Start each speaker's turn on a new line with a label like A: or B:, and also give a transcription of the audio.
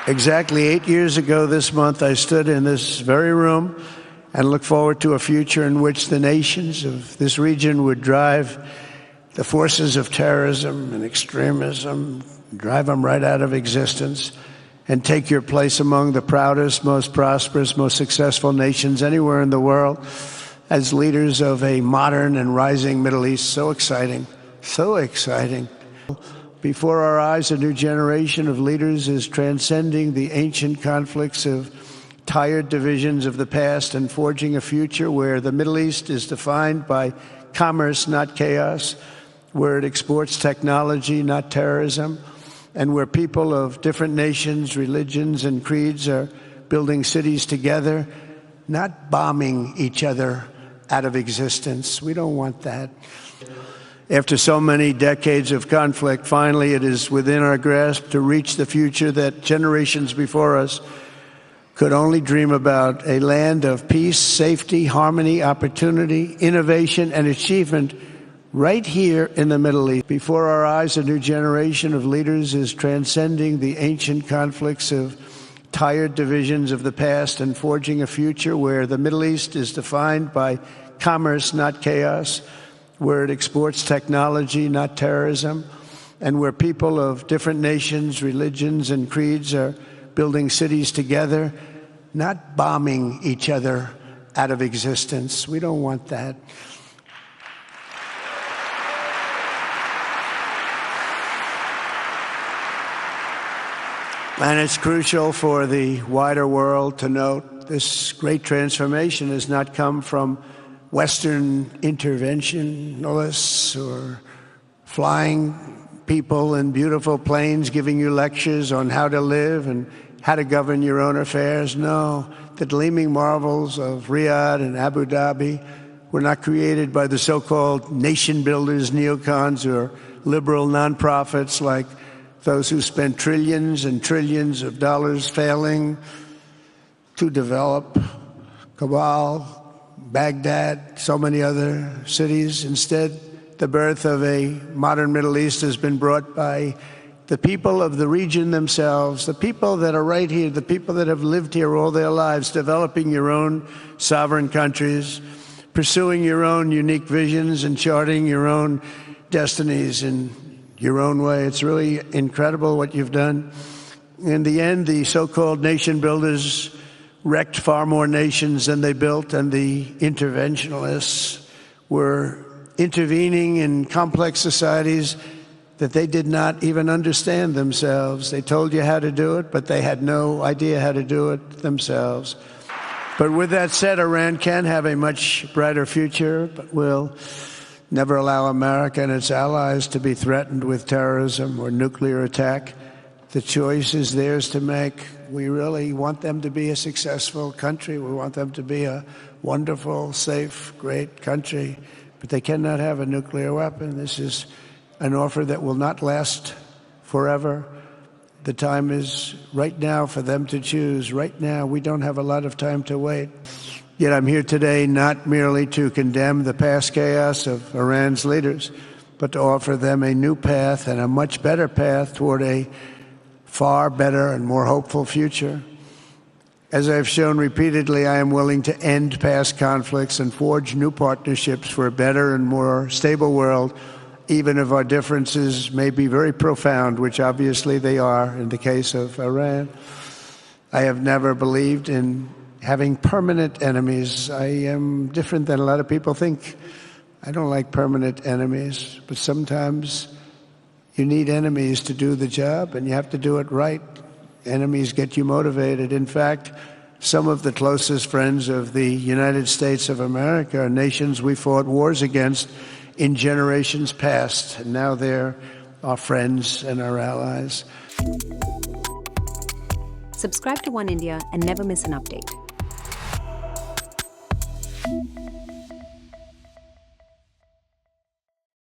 A: Exactly 8 years ago this month, I stood in this very room and looked forward to a future in which the nations of this region would drive the forces of terrorism and extremism, drive them right out of existence, and take your place among the proudest, most prosperous, most successful nations anywhere in the world as leaders of a modern and rising Middle East. So exciting, so exciting. Before our eyes, a new generation of leaders is transcending the ancient conflicts of tired divisions of the past and forging a future where the Middle East is defined by commerce, not chaos, where it exports technology, not terrorism, and where people of different nations, religions, and creeds are building cities together, not bombing each other out of existence. We don't want that. After so many decades of conflict, finally it is within our grasp to reach the future that generations before us could only dream about, a land of peace, safety, harmony, opportunity, innovation, and achievement right here in the Middle East. Before our eyes, a new generation of leaders is transcending the ancient conflicts of tired divisions of the past and forging a future where the Middle East is defined by commerce, not chaos, where it exports technology, not terrorism, and where people of different nations, religions, and creeds are building cities together, not bombing each other out of existence. We don't want that. And it's crucial for the wider world to note this great transformation has not come from Western interventionists or flying people in beautiful planes giving you lectures on how to live and how to govern your own affairs. No, the gleaming marvels of Riyadh and Abu Dhabi were not created by the so-called nation builders, neocons, or liberal nonprofits like those who spent trillions and trillions of dollars failing to develop Kabul, Baghdad, so many other cities. Instead, the birth of a modern Middle East has been brought by the people of the region themselves, the people that are right here, the people that have lived here all their lives, developing your own sovereign countries, pursuing your own unique visions and charting your own destinies in your own way. It's really incredible what you've done. In the end, the so-called nation builders wrecked far more nations than they built, and the interventionists were intervening in complex societies that they did not even understand themselves. They told you how to do it, but they had no idea how to do it themselves. But with that said, Iran can have a much brighter future, but will never allow America and its allies to be threatened with terrorism or nuclear attack. The choice is theirs to make. We really want them to be a successful country. We want them to be a wonderful, safe, great country. But they cannot have a nuclear weapon. This is an offer that will not last forever. The time is right now for them to choose. Right now, we don't have a lot of time to wait. Yet I'm here today not merely to condemn the past chaos of Iran's leaders, but to offer them a new path and a much better path toward a far better and more hopeful future. As I've shown repeatedly, I am willing to end past conflicts and forge new partnerships for a better and more stable world, even if our differences may be very profound, which obviously they are in the case of Iran. I have never believed in having permanent enemies. I am different than a lot of people think. I don't like permanent enemies, but sometimes you need enemies to do the job, and you have to do it right. Enemies get you motivated. In fact, some of the closest friends of the United States of America are nations we fought wars against in generations past, and now they're our friends and our allies.
B: Subscribe to One India and never miss an update.